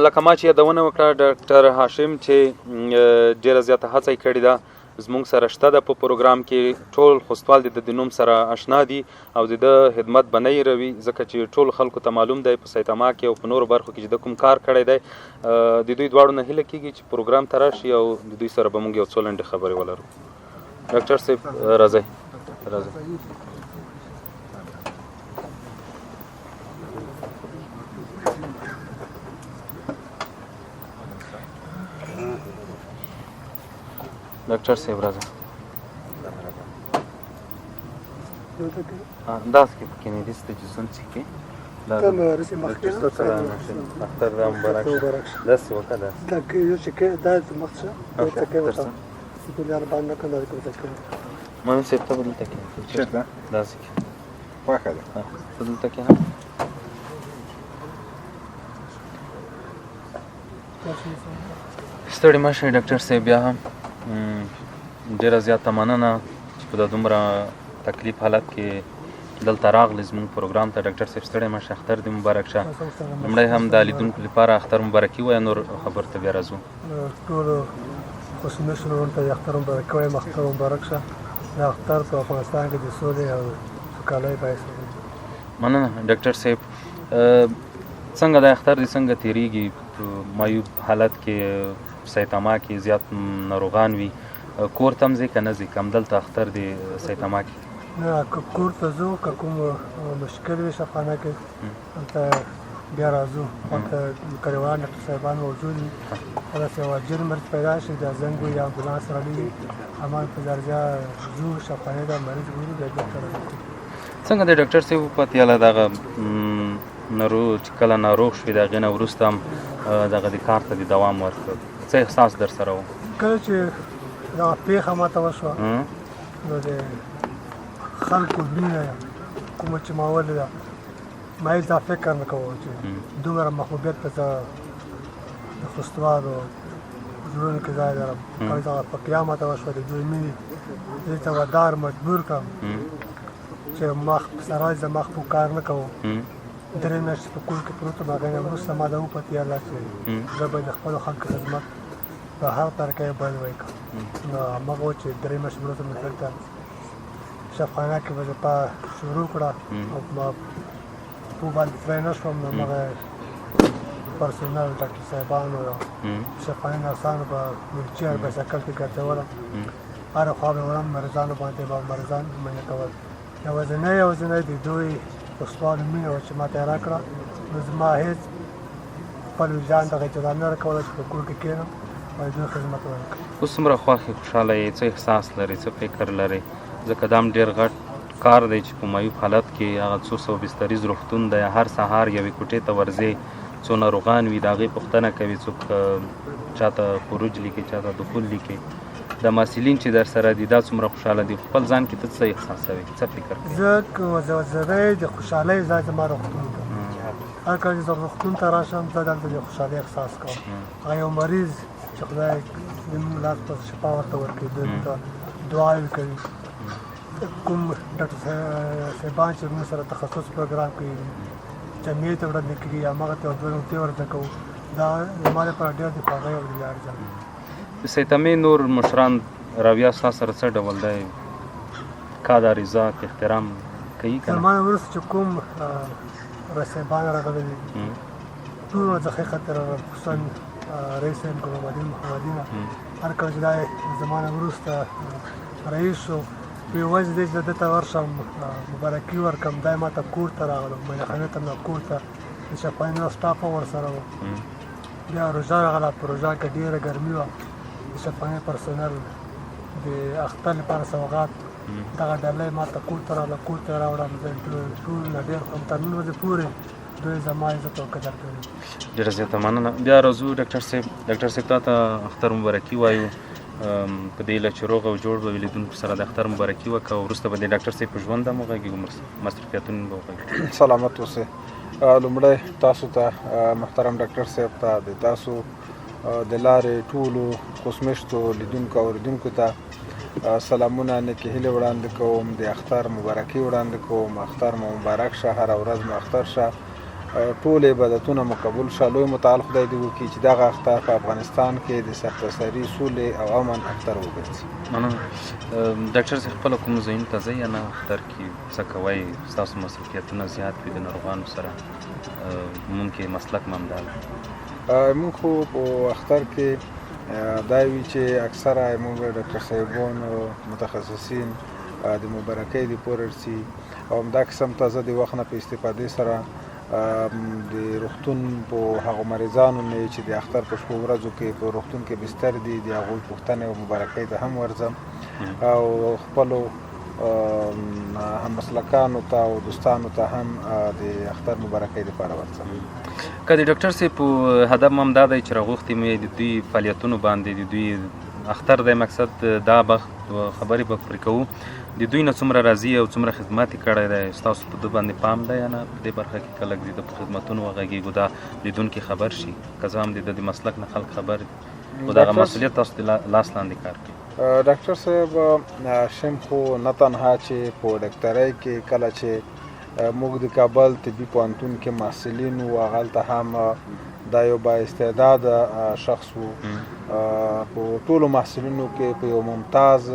لکه ما چې یادونه وکړه ډاکټر هاشم چې ډېره زیاته هڅه یې کړې ده زموږ سره شته ده په پروګرام کې ټول خوستوال د د نوم سره اشنا دي او د ده خدمت به نه هېروي ځکه چې ټولو خلکو ته معلوم دی په سایتاما کې او په نورو برخو کې چې د کوم کار کړی دی د دوی دواړو نه هیله کېږي چې پروګرام ته راشي او د دوی سره به موږ یو څو لنډې خبرې ولرو. ډاکټر صاحب راځئ. ډاکټر صاحب راځه. داس کې پکې نه دسته چې څنګه چې تم رسي مخکې داختر را مبارک داس وکړه دا کې یو چې کې دا مخشه دا کې وته په لار باندې کنده کوي څه مانه څه ته ولته کې څه ده داس کې واخه ده ولته کې ستړي مشه ډاکټر صاحب بیا هم ډېره زیاته مننه چې په دومره تکلیف حالت کې دلته راغلی زموږ پروګرام ته. ډاکټر صاحب ستړی مشه، اختر دې مبارک شه. لومړی هم د لیدونکو لپاره اختر مبارکي ووایه، نور خبرو ته بیا راځو. ټولو خوشمشرونو ته اختر مبارک وایم. اختر مبارک شه. د اختر په افغانستان کې د سولې او سوکالۍ باعث مننه. ډاکټر صاحب څنګه د اختر دې څنګه تېرېږي؟ معیوب حالت کې سایتاما کې زیات ناروغان وي، کور ته هم ځې که نه ځې؟ که همدلته اختر دی سایتاما کې؟ نه، که کور ته ځو، که کوم مشکل وي شفاخانه کې هلته بیا راځو. هلته کلیوال ډاکټر صاحبان موجود وي. داسې یو عاجل مریض پیدا شي د زنګ وي یا امبولانس راغلی وي، همان په درجه ځو شفاخانې ته مریض ګورو، بیا بېرته راځو. څنګه دی ډاکټر صاحب وپت یاله دغه چې کله ناروغ شوې د هغې نه وروسته هم دغه د کار ته د دوام ورکړ، څه احساس در سره و؟ کله چې دغه پېښه ماته وشوه نو د خلکو مینه کومه چې ما ولیده ما هېڅ دا فکر نه کوم چې دومره محبوبیت په د خوستوالو زړونو کې ځای لرم. کله چې هغه فقیه ماته وشوه د دوی مینې دې ته ودار مجبور کړم چې مخ سره زما خپل کار نه کوم. 3 میاشتې په کور کې پروت وم. هغې نه وروسته ما دا وپت یاله چې زه به د خپلو خلکو خدمت په هر طریقه یې باندې وکړم. نو هماغه و چې 3 میاشتې وروسته مې دلته شفاخانه کې وظیفه شروع کړه او ما په باندې تللی نه شوم. نو هماغه پرسونل ډاکټر صاحبانو او شفاخانې نرسانو په ویلچیر بایسکل کې ګرځولم. هره خوا به وړم، مریضانو باندې به مریضان منع کول. یوازینی د دوی خوستوالو مینه وه چې ما ته یې راکړه. نو زما هېڅ خپل وجدان دغه اجازه نه راکوله چې په کور کې کښېنم او د دوی خدمت وکړم. اوس څومره خوښ یې، خوشحاله یې، څه احساس لرئ، څه فکر لرئ؟ ځکه دا هم ډېر غټ کار دی چې په معیوب حالت کې هغه 200 بستریز روغتون دی، هر سهار یوې کوټې ته ورځې، څو ناروغان وي د هغې پوښتنه کوي، څوک چاته خروج لیکي، چاته دخول لیکي. د محصلین چې در سره دي دا څومره خوشحاله دي؟ خپل ځان کې ته څه احساسوې، څه فکر کوې؟ زه که وزوزوی د خوشحالۍ ځای زما روغتون ده. هر کله چې زه روغتون ته راشم زه دلته د خوشحالۍ احساس کوم. هغه یو مریض چې خدای زموږ لاس په شفا ورته ورکوي، دوی ته دعاوې کوي. کوم ډاکټر صاحبان چې موږ سره تخصص پروګرام کوي جمعې ته وړاندې کړي، هماغه ته 2 نقطې ورته کوو. دا زما لپاره ډېر د خوښۍ او د ویاړ ځای دی. د سایتامې نور مشران رویه ستا سره څه ډول دی؟ کادر عزت احترام کوي که نه؟ زما نه وروسته چې کوم رسیبان راغلي دي ټولو نه څخه خاطر خصوصا رئیس صاحب محمدالدین هر کله چې دا زما نه وروسته رئیس شو په وجه دی چې ده ته ورشم مبارکي ورکړم. دا یې ما ته کور ته راغلم، میلمانه ته کور ته د شفاخانې سټاف هم ورسره و. بیا روژه راغله، په روژه کې ډېره ګرمي وه. د شفاخانې پرسونل د اختر لپاره سوغات دغه ډالۍ ما ته کور ته راغله، کور ته یې راوړم. زه ټول نه ډېر خوم، تر 9 ورځې پورې دوی زما عزت او قدر کوي. ډېره زیاته مننه. بیا راځو ډاکټر صاحب. ډاکټر صاحب تا ته اختر مبارکي وایو. په دې هیله چې روغ او جوړ به وي، لیدونکو سره د اختر مبارکي وکړه او وروسته به د ډاکټر صاحب په ژوند هم وغږېږو، مصروفیتونه به وغږېږو. سلامت اوسئ. لومړی تاسو ته محترم ډاکټر صاحب ته د تاسو د لارې ټولو خوشمشتو لیدونکو او اوریدونکو ته سلامونه، نیکې هیلې وړاندې کوم، د اختر مبارکي وړاندې کوم. اختر مو مبارک شه، هره ورځ مو اختر شه. ټول عبادتونه مقبول شه. لوی متعال خدای دې وکړي چې دغه اختر په افغانستان کې د سرتاسري سولې او امن اختر وګرځي. مننه. ډاکټر صاحب خپله کوم ځایونو ته ځئ یا نه اختر کې څه کوئ؟ ستاسو مصروفیتونه زیات وي د ناروغانو سره، ممکن مسلک مو همدا ده. موږ خو په اختر کې دا وي چې اکثره موږ ډاکټر صاحبان او متخصصین د مبارکۍ د پوررسي او همدا قسم تازه د وخت نه په استفادې سره د روغتون په هغو مریضانو نه چې د اختر په شپو ورځو کې په روغتون کې بستر دي د هغوی پوښتنې او مبارکۍ ته هم ورځم او خپلو هممسلکانو ته او دوستانو ته هم د اختر مبارکۍ دپاره ورځم. که د ډاکټر صاحب په هدف هم دا دی چې راغوښتي مې د دوی فعالیتونو باندې د دوی اختر دی مقصد دا خبرې به پرې کوو، د دوی نه څومره راضي او څومره خدمت یې کړی دی، ستاسو په ده باندې پام دی یا نه په دې برخه کې که لږ د ده په خدمتونو وغږېږو دا لیدونکي خبر شي، که څه هم د ده د مسلک نه خلک خبر خو د هغه مسؤلیت تاسو د لاس لاندې کار کوي. ډاکټر صاحب هاشم خو نه تنها چې په ډاکټرۍ کې کله چې موږ د کابل طبي پوهنتون کې محصلین وو هغلته هم دا یو با استعداد شخص وو، په ټولو محصلینو کې په یو ممتاز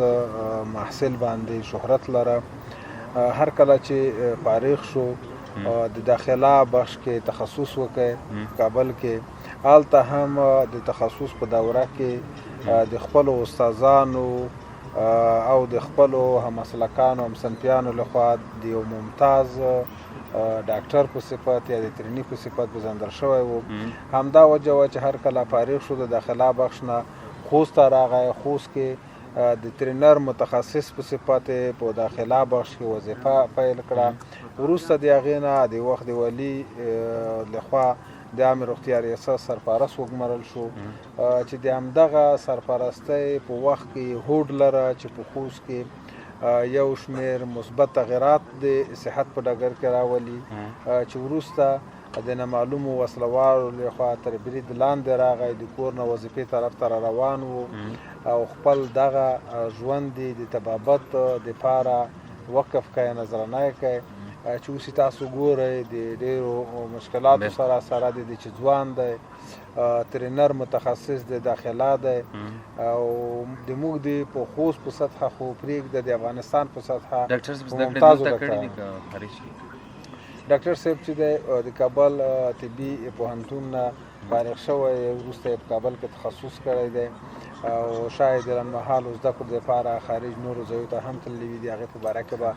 محصل باندې شهرت لره. هر کله چې فارغ شو د داخله بخش کې تخصص وکړ کابل کې، هلته هم د تخصص په دوره کې د خپلو استادانو او د خپلو هممسلکانو همصنفیانو لخوا د یو ممتاز ډاکټر په صفت یا د ترینی په صفت پېژندل شوی و. همدا وجه وه چې هر کله فارغ شو د داخله بخش نه خوست ته راغی. خوست کې د ترینر متخصص په صفت په داخله بخش کې وظیفه پیل کړه. وروسته د هغې نه د وخت د والي لخوا د عامې روغتیا ریاست سرپرست وګمارل شو چې د همدغه سرپرستۍ په وخت کې هوډ لره چې په خوست کې یو شمېر مثبت تغیرات د صحت په ډګر کې راولي چې وروسته د نامعلومو وسلوالو لخوا تر برید لاندې راغی، د کور نه وظیفې طرف ته روان و او خپل دغه ژوند د طبابت دپاره وقف کړی، نظرانه یې کړی چې اوس تاسو ګورئ د ډېرو مشکلاتو سره سره د چې ځوان دی، ترینر متخصص دی، داخله دی او د موږ د په خوست په سطحه خو پرېږده د افغانستان په سطحه ممتازو ډاکټر صاحب چې دی د کابل طبي پوهنتون نه فارغ شوی، وروسته یې په کابل کې تخصص کړی دی او شاید د لنډمهالو زده کړو دپاره خارج نورو ځایو ته هم تللی دي. هغې په باره کې به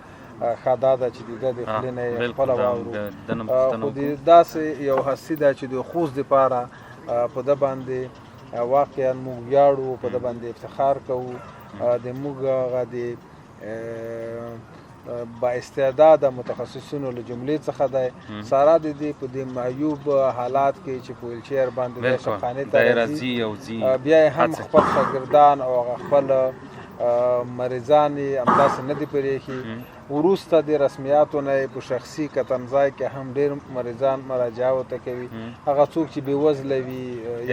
ښه دا ده چې د ده د خولې نه یې خپله واورو. خو داسې یو هستي ده چې د خوست دپاره په ده باندې واقعا موږ ویاړو، په ده باندې افتخار کوو. د موږ هغه د با استعداده متخصصینو له جملې څخه دی. ساره د دې په دې معیوب حالات کې چې په ویلچیر باندې د شفخانې ته راځي بیا یې هم خپل شاګردان او خپل مریضان یې همداسې نه دي پرېښي. وروسته د رسمیاتو نه په شخصي کتنځای کې هم ډېر مریضان مراجعه ورته کوي. هغه څوک چې بېوزله وي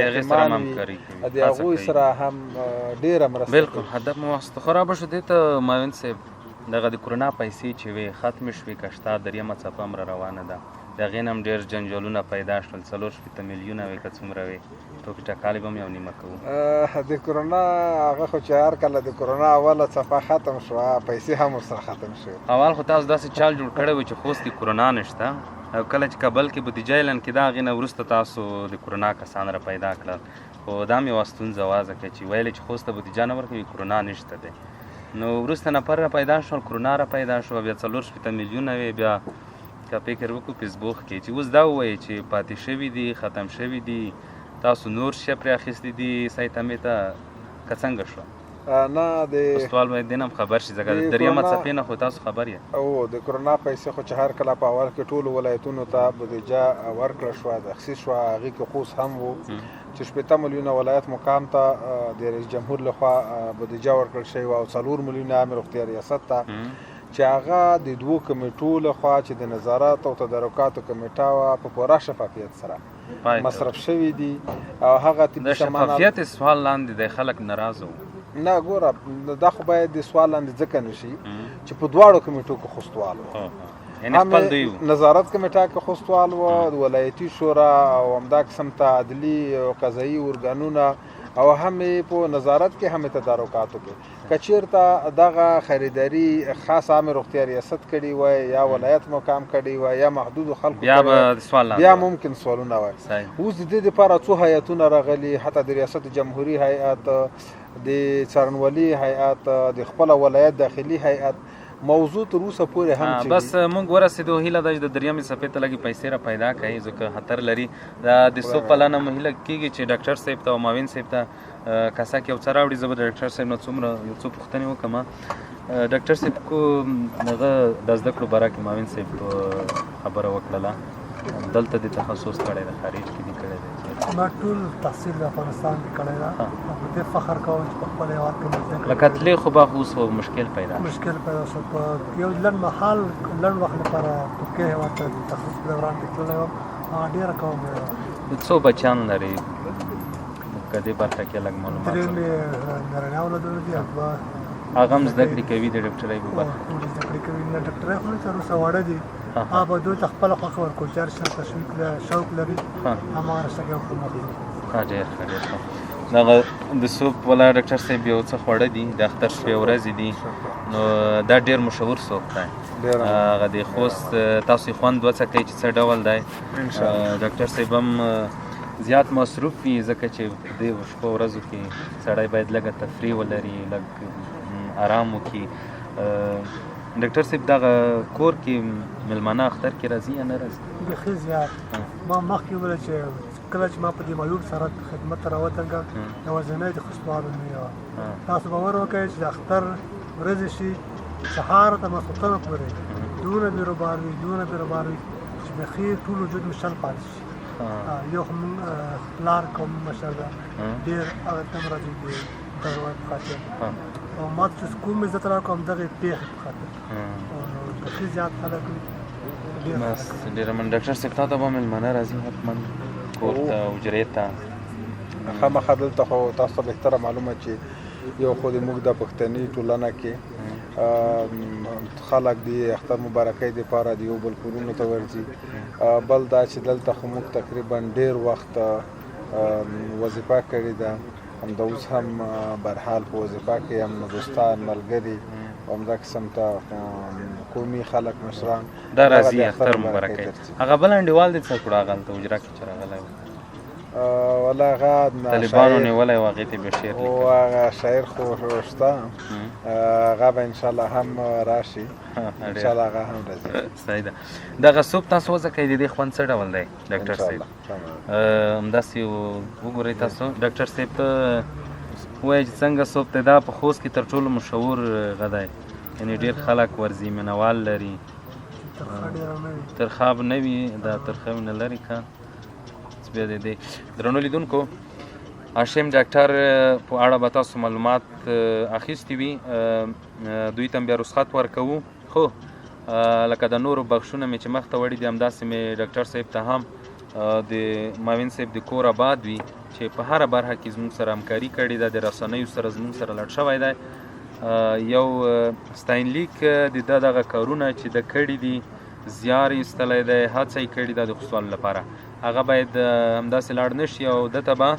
یتیمان وي د هغوی سره هم ډېره مرسته کوي. بلکل هدف مو خرابه شو. دې ته معاون صاحب دغه د کرونا پیسې چې وې ختمې شوې که شته دریمه څپه هم را روانه ده، د هغې نه هم ډېر جنجالونه پیدا شول، 4 میلیونه وې که څومره وې، ټوکې ټکالې به هم یو نیمه کوو. د کرونا هغه خو چې هر کله د کرونا اوله څپه ختم شوه پیسې هم ورسره ختم شوې. اول خو تاسو داسې چال جوړ کړی و چې خوست کې کرونا نشته او کله چې کابل کې بودیجه اعلان کېده هغې نه وروسته تاسو د کرونا کسان را پیدا کړل، خو دا مې یوه ستونزه وازه کړه چې ویلې چې خوست ته بودیجه نه ورکوي کرونا نشته دی. نو وروسته نفر را پیدا شول، کرونا را پیدا شوه، بیا 4 میلیونه وې. بیا که فکر وکړو فیسبوک کې چې اوس دا ووایي چې پاتې شوي دي، ختم شوي دي، تاسو نور شی پرې اخیستي دي سایتمې ته، که څنګه شوه؟ نه د سوال باید دین هم خبر شي ځکه د دریمه څپې نه خو تاسو خبر یې. او د کرونا پیسې خو چې هر کله په اول کې ټولو ولایتونو ته بودیجه ورکړه شوه، تخصیص شوه، هغې کې خوست هم و چې 80 میلیونه ولایت مقام ته د رئیس جمهور لخوا بودیجه ورکړل شوې وه او 4 میلیونه عامې روغتیا ریاست ته چې هغه د 2 کمیټو لخوا چې د نظارت او تدارکاتو کمیټه وه په پوره شفافیت سره مصرف شوي دي. او هغه د شفافیت سوال لاندې د خلک ناراضه وو. نه ګوره دا خو باید د سوال لاندې ځکه نشي چې په دواړو کمیټو کې خوستوال و یعنی خپل دوی نظارت کمیټه کې خوستوال و د ولایتي شورا او همدا قسم ته عدلي او قضایي ارګانونه او هم په نظارت کې هم تدارکاتو کې کچیرته دغه خریداري خاص عام روغتیا ریاست کړي وای یا ولایت مقام کړي وای یا محدود خلکو بیا به سوال بیا ممکن سوالونه وای اوس د دې لپاره څو هیئتونه راغلي حتی د ریاست جمهوریت هیئت د څارنوالي هیئت د خپل ولایت داخلي هیئت موضوع تر اوسه پورې هم چې بس موږ ورسېدو هیله ده چې د دریمې څپې ته لږې پیسې را پیدا کړي ځکه خطر لري دا د څو پلانه مو هیله کېږي چې ډاکټر صاحب ته او معاون صاحب ته کاسه کې یو څه راوړي زه به د ډاکټر صاحب نه څومره یو څو پوښتنې وکړم ډاکټر صاحب کو هغه د زده کړو باره کې معاون صاحب خبره وکړله دلته د تخصص کړی د خارج کې دي کړی دی ما ټول تحصیل د افغانستان کې کړی ده په دې فخر کوم چې په خپل هېواد کې مې زده کړې لکه تلې خو به اوس مشکل پیدا شو په یو لنډ مهال لنډ وخت لپاره ترکیې هېواد ته د تخصص پروګرام کې تللی وم ډېره کوم د څو بچیان لري که دې برخه کې لږ معلومات درې مې نارینه اولادونه دي او دوه هغه هم زده کړې کوي د ډاکټرۍ په برخه ټول زده کړې کوي نه ډاکټرۍ خو نه تر اوسه واړه دي هغه دوی ته خپله خوښه ورکړو چې هر څه تشویق شوق لري هماغه رشته کې ورته مخ ډېر ښه ډېر ښه دغه د سوپ والا ډاکټر صاحب یو څه خواړه دي د اختر شپې ورځې دي نو دا ډېر مشهور سوپ دی هغه د خوست تاسو خوند وڅکئ چې څه ډول دی ډاکټر صاحب هم زیات مصروف وي ځکه چې د شپو ورځو کې سړی باید لږه تفریح ولري لږ آرام وکړي ډاکټر صاحب دغه کور کې میلمانه اختر کې راځي یا نه راځي بیخي زیات ما مخکې وویل چې کله چې ما په دې معیوب سره خدمت ته راوتنګم یوازینی د خوستوالو نه یم تاسو باور وکړئ چې د اختر ورځې شي سهار تر ماسخوتنه پورې دونه بیروبار وي چې بیخي ټول وجود مې شل پاتې شي یو خو پلار کوم مشر ده ډېر هغه ته هم راځي د دغه په خاطر او ما چې کوم عزت راکړم دغه پیښې په خاطر بیخي زیات خلک بس ډېره من ډاکټر صاحب تا ته به میلمانه راځي حتما کور ته حجرې ته خامخا دلته خو تاسو ته بهتره معلومه چې یو خو د موږ د پښتني ټولنه کې خلک د اختر مبارکۍ دپاره د یو بل کورونو ته ورځي بل دا چې دلته خو موږ تقریبا ډېر وخت وظیفه کړې ده همدا اوس هم برحال په وظیفه کې هم دوستان ملګري همدا قسم ته قومي خلک مشران دا راځي اختر مبارکۍ هغه بل انډیوال دې څه کړو هغه هلته حجره کې چې راغلی و ولا هغه طالبانو نیولی و هغې ته بیا شعر لیکلی او هغه شاعر خو شته هغه به انشاءالله هم راشي انشاءالله هغه هم راځي صحیح ده دغه سوپ تاسو وځکئ د دې خوند څه ډول دی ډاکټر صاحب همداسې وګورئ تاسو ډاکټر صاحب ته ووایئ چې څنګه سوپ دی دا په خوست کې تر ټولو مشهور غذا دی یعنې ډېر خلک ورځي مینهوال لري ترخه به نه وي دا ترخه نه لري که بیا د دې درنو لیدونکو هاشم ډاکټر په اړه به تاسو معلومات اخیستي وي دوی ته بیا رخصت ورکوو خو لکه د نورو بخشونه مې چې مخته وړي دي همداسې مې ډاکټر صاحب ته هم د معاون صاحب د کور آباد وي چې په هره برخه کې زموږ سره همکاري کړې ده د رسنیو سره زموږ سره لړ شوی دی یو ستاینلیک د ده دغه کارونه چې د کړي دي زیار یې ایستلی دی هڅه یې کړې ده د خوستوالو لپاره هغه باید همداسې لاړ نه شي او ده ته به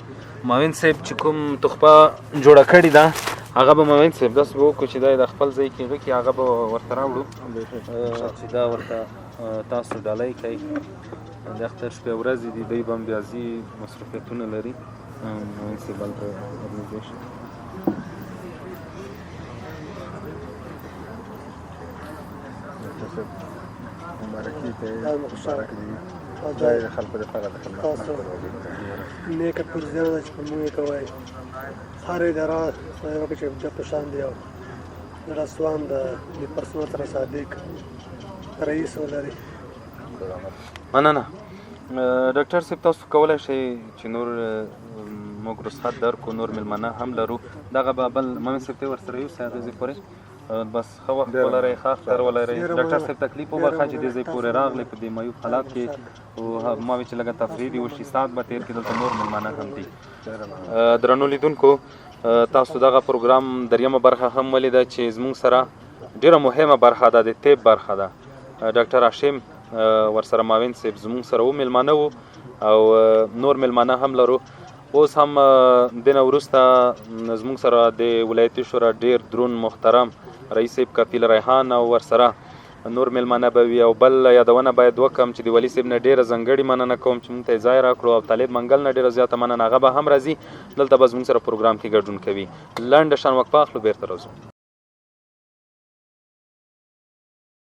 معاون صاحب چې کوم تحفه جوړه کړې ده هغه به معاون صاحب داسې به وکړو چې دا د خپل ځای کې هغه کې هغه به ورته راوړو چې دا ورته تاسو ډالۍ کوئ د اختر شپې ورځې دي دوی به هم بیا ځي مصروفیتونه لري معاون صاحب هلته ارګنایزیشن مبارکي ته مبارک دي خدای د خلکو لپاره د خدمت نیکه پرځنه ده چې په موږ یې کوئ هر اداره خدای وکړي چې د په شان دی او د رسوان د پرسنل تر صادق رئیس ولري مننه ډاکټر صاحب تاسو کولی شئ چې نور موږ رخصت درکړو نور میلمانه هم لرو دغه به بل معاون صاحب ته ورسره یوسئ هغې ځای پورې بس ښه وخت ولرئ ښه اختر ولرئ ډاکټر صاحب تکلیف وبخښه چې دې ځای پورې راغلی په دې معیوب حالات کې او ما وی چې لږه تفریح دې وشي ساعت به تېر کړي دلته نور میلمانه هم دي درنو لیدونکو تاسو دغه پروګرام دریمه برخه هم ولیده چې زموږ سره ډېره مهمه برخه ده د طب برخه ده ډاکټر هاشم ورسره معاون صاحب زموږ سره میلمانه وو او نور میلمانه هم لرو. اوس هم دنه وروسته زموږ سره د ولایتي شورا ډیر درون محترم رئیس صاحب کفیل ریحان او ورسره نور میلمانه به وي. او بل یادونه باید وکړم چې د ولي صاحب نه ډیره ځانګړې مننه کوم چې موږ ته یې ځای راکړو او طالب منګل نه ډیره زیاته مننه. هغه به هم راځي دلته به زموږ سره پروګرام کې ګډون کوي. لنډه شان وقفه اخلو بیرته راځو.